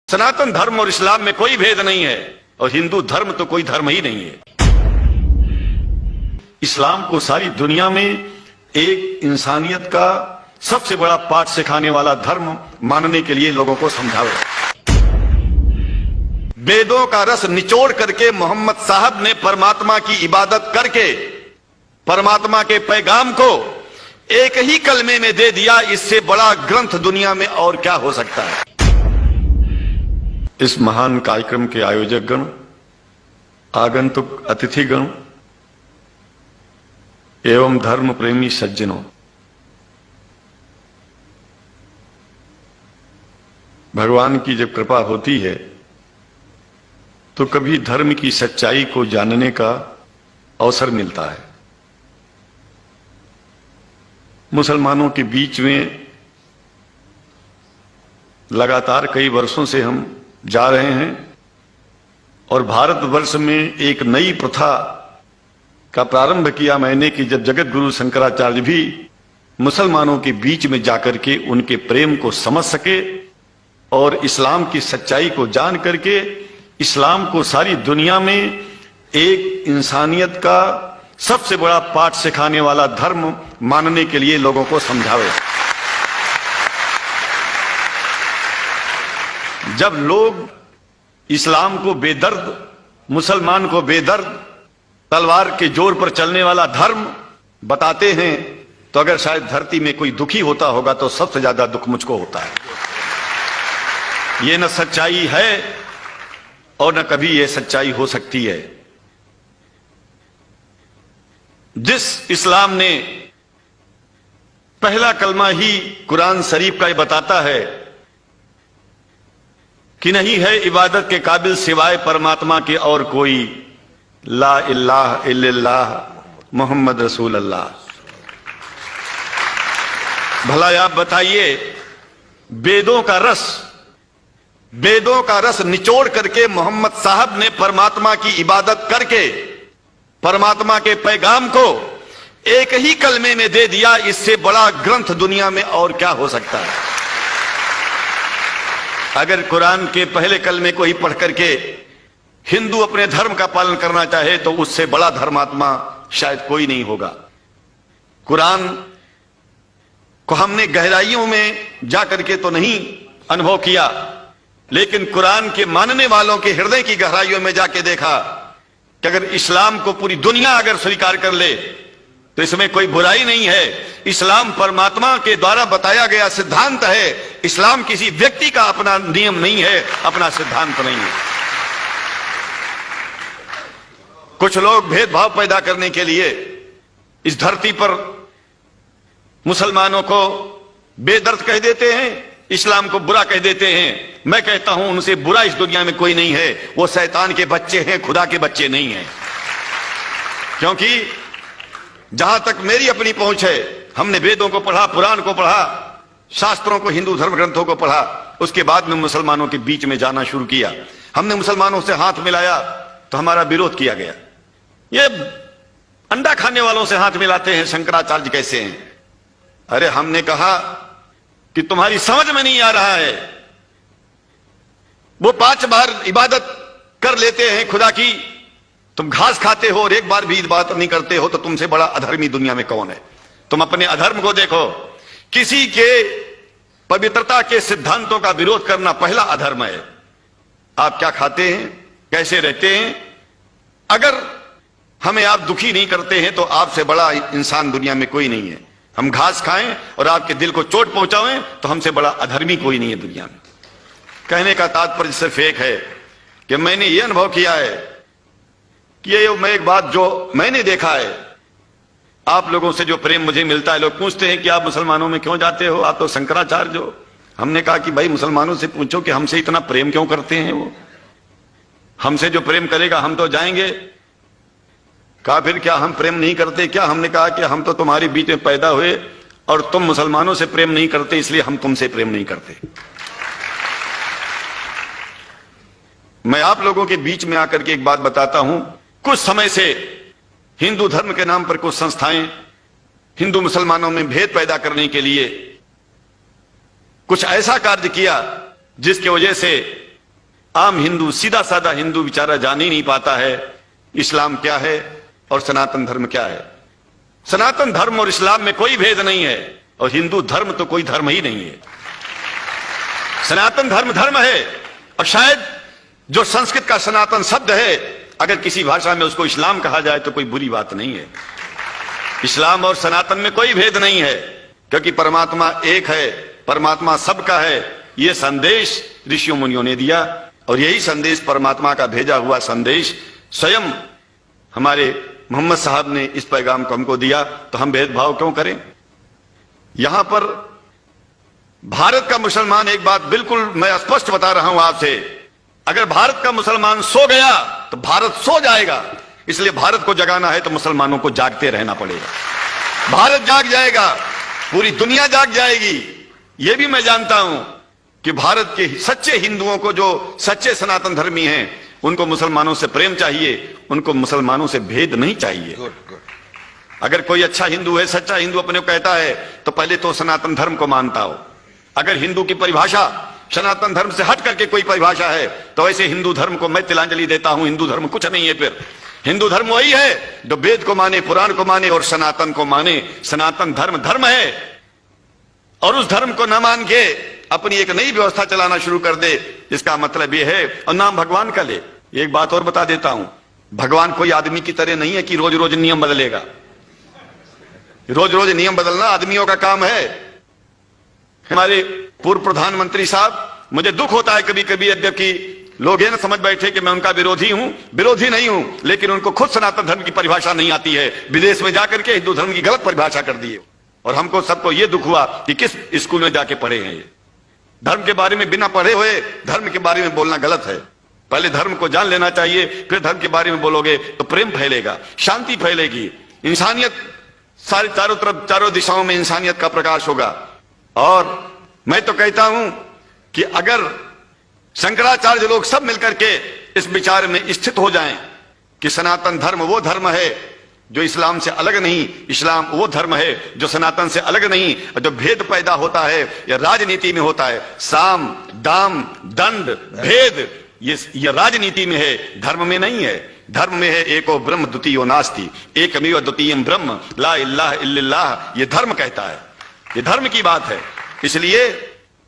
सनातन धर्म और इस्लाम में कोई भेद नहीं है और हिंदू धर्म तो कोई धर्म ही नहीं है। इस्लाम को सारी दुनिया में एक इंसानियत का सबसे बड़ा पाठ सिखाने वाला धर्म मानने के लिए लोगों को समझावे। वेदों का रस निचोड़ करके मोहम्मद साहब ने परमात्मा की इबादत करके परमात्मा के पैगाम को एक ही कलमे में दे दिया। इससे बड़ा ग्रंथ दुनिया में और क्या हो सकता है। इस महान कार्यक्रम के आयोजक गण, आगंतुक अतिथिगण एवं धर्म प्रेमी सज्जनों, भगवान की जब कृपा होती है तो कभी धर्म की सच्चाई को जानने का अवसर मिलता है। मुसलमानों के बीच में लगातार कई वर्षों से हम जा रहे हैं और भारतवर्ष में एक नई प्रथा का प्रारंभ किया मैंने कि जब जगत गुरु शंकराचार्य भी मुसलमानों के बीच में जाकर के उनके प्रेम को समझ सके और इस्लाम की सच्चाई को जान करके इस्लाम को सारी दुनिया में एक इंसानियत का सबसे बड़ा पाठ सिखाने वाला धर्म मानने के लिए लोगों को समझावे। जब लोग इस्लाम को बेदर्द, मुसलमान को बेदर्द, तलवार के जोर पर चलने वाला धर्म बताते हैं तो अगर शायद धरती में कोई दुखी होता होगा तो सबसे ज्यादा दुख मुझको होता है। ये न सच्चाई है और न कभी ये सच्चाई हो सकती है। जिस इस्लाम ने पहला कलमा ही कुरान शरीफ का ये बताता है कि नहीं है इबादत के काबिल सिवाय परमात्मा के और कोई, ला इलाहा इल्लल्लाह मोहम्मद रसूल अल्लाह। भला आप बताइए, वेदों का रस निचोड़ करके मोहम्मद साहब ने परमात्मा की इबादत करके परमात्मा के पैगाम को एक ही कलमे में दे दिया। इससे बड़ा ग्रंथ दुनिया में और क्या हो सकता है। अगर कुरान के पहले कलमे को ही पढ़ करके हिंदू अपने धर्म का पालन करना चाहे तो उससे बड़ा धर्मात्मा शायद कोई नहीं होगा। कुरान को हमने गहराइयों में जाकर के तो नहीं अनुभव किया, लेकिन कुरान के मानने वालों के हृदय की गहराइयों में जाके देखा कि अगर इस्लाम को पूरी दुनिया अगर स्वीकार कर ले तो इसमें कोई बुराई नहीं है। इस्लाम परमात्मा के द्वारा बताया गया सिद्धांत है। इस्लाम किसी व्यक्ति का अपना नियम नहीं है, अपना सिद्धांत नहीं है। कुछ लोग भेदभाव पैदा करने के लिए इस धरती पर मुसलमानों को बेदर्द कह देते हैं, इस्लाम को बुरा कह देते हैं। मैं कहता हूं उनसे बुरा इस दुनिया में कोई नहीं है। वो शैतान के बच्चे हैं, खुदा के बच्चे नहीं हैं। क्योंकि जहां तक मेरी अपनी पहुंच है, हमने वेदों को पढ़ा, पुराण को पढ़ा, शास्त्रों को, हिंदू धर्म ग्रंथों को पढ़ा। उसके बाद में मुसलमानों के बीच में जाना शुरू किया। हमने मुसलमानों से हाथ मिलाया तो हमारा विरोध किया गया। ये अंडा खाने वालों से हाथ मिलाते हैं, शंकराचार्य कैसे हैं। अरे हमने कहा कि तुम्हारी समझ में नहीं आ रहा है। वो 5 बार इबादत कर लेते हैं खुदा की, तुम घास खाते हो और एक बार भी इबादत नहीं करते हो, तो तुमसे बड़ा अधर्मी दुनिया में कौन है। तुम अपने अधर्म को देखो। किसी के पवित्रता के सिद्धांतों का विरोध करना पहला अधर्म है। आप क्या खाते हैं, कैसे रहते हैं, अगर हमें आप दुखी नहीं करते हैं तो आपसे बड़ा इंसान दुनिया में कोई नहीं है। हम घास खाएं और आपके दिल को चोट पहुंचाएं तो हमसे बड़ा अधर्मी कोई नहीं है दुनिया में। कहने का तात्पर्य सिर्फ एक है कि मैंने ये अनुभव किया है कि ये मैं एक बात जो मैंने देखा है, आप लोगों से जो प्रेम मुझे मिलता है, लोग पूछते हैं कि आप मुसलमानों में क्यों जाते हो, आप तो शंकराचार्य हो। हमने कहा कि भाई मुसलमानों से पूछो कि हमसे इतना प्रेम क्यों करते हैं। वो हमसे जो प्रेम करेगा हम तो जाएंगे। कहा फिर क्या हम प्रेम नहीं करते क्या। हमने कहा कि हम तो तुम्हारे बीच में पैदा हुए और तुम मुसलमानों से प्रेम नहीं करते, इसलिए हम तुमसे प्रेम नहीं करते। मैं आप लोगों के बीच में आकर के एक बात बताता हूं। कुछ समय से हिंदू धर्म के नाम पर कुछ संस्थाएं हिंदू मुसलमानों में भेद पैदा करने के लिए कुछ ऐसा कार्य किया जिसकी वजह से आम हिंदू, सीधा साधा हिंदू बेचारा जान ही नहीं पाता है इस्लाम क्या है और सनातन धर्म क्या है। सनातन धर्म और इस्लाम में कोई भेद नहीं है, और हिंदू धर्म तो कोई धर्म ही नहीं है। सनातन धर्म धर्म है, और शायद जो संस्कृत का सनातन शब्द है, अगर किसी भाषा में उसको इस्लाम कहा जाए तो कोई बुरी बात नहीं है। इस्लाम और सनातन में कोई भेद नहीं है, क्योंकि परमात्मा एक है, परमात्मा सबका है। यह संदेश ऋषियों मुनियों ने दिया, और यही संदेश परमात्मा का भेजा हुआ संदेश स्वयं हमारे मोहम्मद साहब ने इस पैगाम को हमको दिया। तो हम भेदभाव क्यों करें? यहां पर भारत का मुसलमान, एक बात बिल्कुल मैं स्पष्ट बता रहा हूं आपसे, अगर भारत का मुसलमान सो गया तो भारत सो जाएगा। इसलिए भारत को जगाना है तो मुसलमानों को जागते रहना पड़ेगा। भारत जाग जाएगा, पूरी दुनिया जाग जाएगी। यह भी मैं जानता हूं कि भारत के सच्चे हिंदुओं को, जो सच्चे सनातन धर्मी हैं, उनको मुसलमानों से प्रेम चाहिए, उनको मुसलमानों से भेद नहीं चाहिए। अगर कोई अच्छा हिंदू है, सच्चा हिंदू अपने को कहता है, तो पहले तो सनातन धर्म को मानता हो। अगर हिंदू की परिभाषा सनातन धर्म से हट करके कोई परिभाषा है, तो ऐसे हिंदू धर्म को मैं तिलांजलि देता हूं। हिंदू धर्म कुछ नहीं है। फिर हिंदू धर्म वही है जो वेद को माने, पुराण को माने और सनातन को माने। सनातन धर्म धर्म है, और उस धर्म को न मान के अपनी एक नई व्यवस्था चलाना शुरू कर दे, इसका मतलब यह है, और नाम भगवान का ले। एक बात और बता देता हूं, भगवान कोई आदमी की तरह नहीं है कि रोज रोज नियम बदलेगा। रोज रोज नियम बदलना आदमियों का काम है। हमारे पूर्व प्रधानमंत्री साहब, मुझे दुख होता है कभी कभी, यद्यपि लोग ये न समझ बैठे कि मैं उनका विरोधी हूं। विरोधी नहीं हूं, लेकिन उनको खुद सनातन धर्म की परिभाषा नहीं आती है। विदेश में जाकर के हिंदू धर्म की गलत परिभाषा कर दी है, और हमको सबको ये दुख हुआ कि किस स्कूल में जाके पढ़े हैं। ये धर्म के बारे में बिना पढ़े हुए धर्म के बारे में बोलना गलत है। पहले धर्म को जान लेना चाहिए, फिर धर्म के बारे में बोलोगे तो प्रेम फैलेगा, शांति फैलेगी, इंसानियत सारी चारों तरफ, चारों दिशाओं में इंसानियत का प्रकाश होगा। और मैं तो कहता हूं कि अगर शंकराचार्य लोग सब मिलकर के इस विचार में स्थित हो जाएं कि सनातन धर्म वो धर्म है जो इस्लाम से अलग नहीं, इस्लाम वो धर्म है जो सनातन से अलग नहीं, और जो भेद पैदा होता है या राजनीति में होता है, साम दाम दंड भेद, ये राजनीति में है, धर्म में नहीं है। धर्म में है एको ब्रह्म द्वितीयो नास्ति, एकमेव द्वितीयम ब्रह्म ला इलाहा इल्लल्लाह। ये धर्म कहता है, ये धर्म की बात है। इसलिए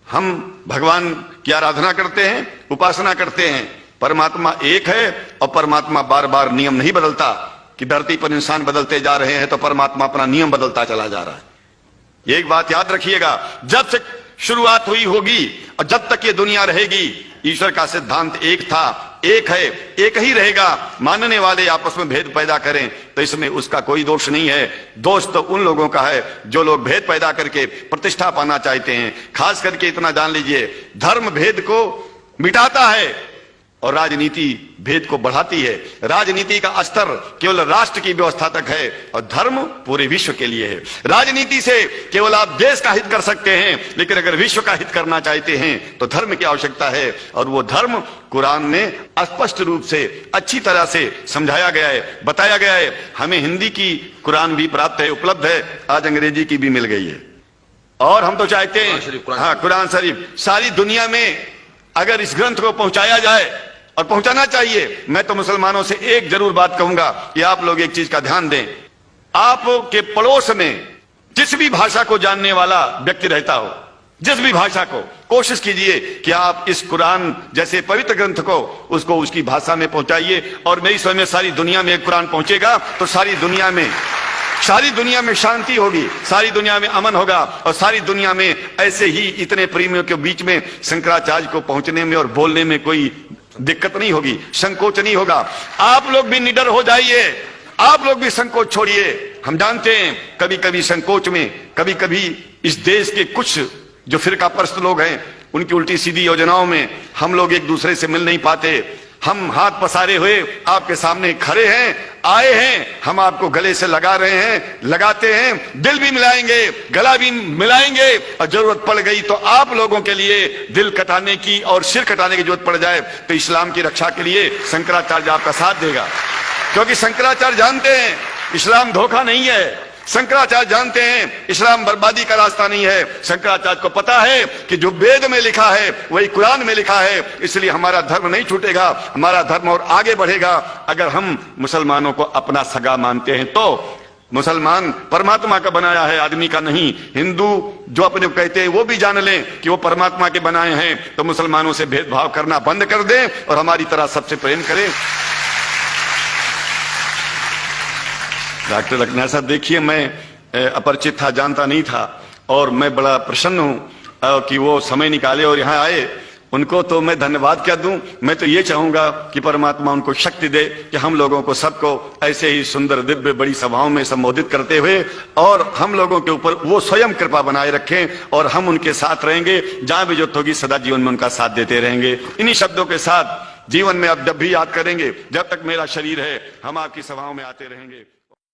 हम भगवान की आराधना करते हैं, उपासना करते हैं। परमात्मा एक है, और परमात्मा बार बार नियम नहीं बदलता कि धरती पर इंसान बदलते जा रहे हैं तो परमात्मा अपना नियम बदलता चला जा रहा है। एक बात याद रखिएगा, जब से शुरुआत हुई होगी और जब तक ये दुनिया रहेगी, ईश्वर का सिद्धांत एक था, एक है, एक ही रहेगा। मानने वाले आपस में भेद पैदा करें तो इसमें उसका कोई दोष नहीं है। दोष तो उन लोगों का है जो लोग भेद पैदा करके प्रतिष्ठा पाना चाहते हैं। खास करके इतना जान लीजिए, धर्म भेद को मिटाता है और राजनीति भेद को बढ़ाती है। राजनीति का स्तर केवल राष्ट्र की व्यवस्था तक है, और धर्म पूरे विश्व के लिए है। राजनीति से केवल आप देश का हित कर सकते हैं, लेकिन अगर विश्व का हित करना चाहते हैं तो धर्म की आवश्यकता है, और वो धर्म कुरान में स्पष्ट रूप से अच्छी तरह से समझाया गया है, बताया गया है। हमें हिंदी की कुरान भी प्राप्त है, उपलब्ध है, आज अंग्रेजी की भी मिल गई है। और हम तो चाहते हैं, हाँ, कुरान शरीफ सारी दुनिया में अगर इस ग्रंथ को पहुंचाया जाए, और पहुंचाना चाहिए। मैं तो मुसलमानों से एक जरूर बात कहूंगा कि आप लोग एक चीज का ध्यान दें, आपके पड़ोस में जिस भी भाषा को जानने वाला व्यक्ति रहता हो, जिस भी भाषा को, कोशिश कीजिए कि आप इस कुरान जैसे पवित्र ग्रंथ को उसको उसकी भाषा में पहुंचाइए। और मेरी समझ में सारी दुनिया में कुरान पहुंचेगा तो सारी दुनिया में शांति होगी, सारी दुनिया में अमन होगा, और सारी दुनिया में ऐसे ही इतने प्रेमियों के बीच में शंकराचार्य को पहुंचने में और बोलने में कोई दिक्कत नहीं होगी, संकोच नहीं होगा। आप लोग भी निडर हो जाइए, आप लोग भी संकोच छोड़िए। हम जानते हैं कभी कभी संकोच में, कभी कभी इस देश के कुछ जो फिरका परस्त लोग हैं, उनकी उल्टी सीधी योजनाओं में हम लोग एक दूसरे से मिल नहीं पाते। हम हाथ पसारे हुए आपके सामने खड़े हैं, आए हैं, हम आपको गले से लगा रहे हैं, लगाते हैं, दिल भी मिलाएंगे, गला भी मिलाएंगे, और जरूरत पड़ गई तो आप लोगों के लिए दिल कटाने की और सिर कटाने की जरूरत पड़ जाए तो इस्लाम की रक्षा के लिए शंकराचार्य आपका साथ देगा। क्योंकि शंकराचार्य जानते हैं इस्लाम धोखा नहीं है, शंकराचार्य जानते हैं इस्लाम बर्बादी का रास्ता नहीं है। शंकराचार्य को पता है कि जो वेद में लिखा है वही कुरान में लिखा है, इसलिए हमारा धर्म नहीं छूटेगा, हमारा धर्म और आगे बढ़ेगा। अगर हम मुसलमानों को अपना सगा मानते हैं तो मुसलमान परमात्मा का बनाया है, आदमी का नहीं। हिंदू जो अपने को कहते हैं वो भी जान लें कि वो परमात्मा के बनाए हैं, तो मुसलमानों से भेदभाव करना बंद कर दें और हमारी तरह सबसे प्रेम करें। डॉक्टर लखनऊ साहब, देखिए मैं अपरिचित था, जानता नहीं था, और मैं बड़ा प्रसन्न हूं कि वो समय निकाले और यहाँ आए। उनको तो मैं धन्यवाद क्या दूं, मैं तो ये चाहूंगा कि परमात्मा उनको शक्ति दे कि हम लोगों को सबको ऐसे ही सुंदर दिव्य बड़ी सभाओं में संबोधित करते हुए और हम लोगों के ऊपर वो स्वयं कृपा बनाए रखें और हम उनके साथ रहेंगे, जहां भी जरूरत होगी सदा जीवन में उनका साथ देते रहेंगे। इन्हीं शब्दों के साथ जीवन में अब जब भी याद करेंगे, जब तक मेरा शरीर है हम आपकी सभाओं में आते रहेंगे।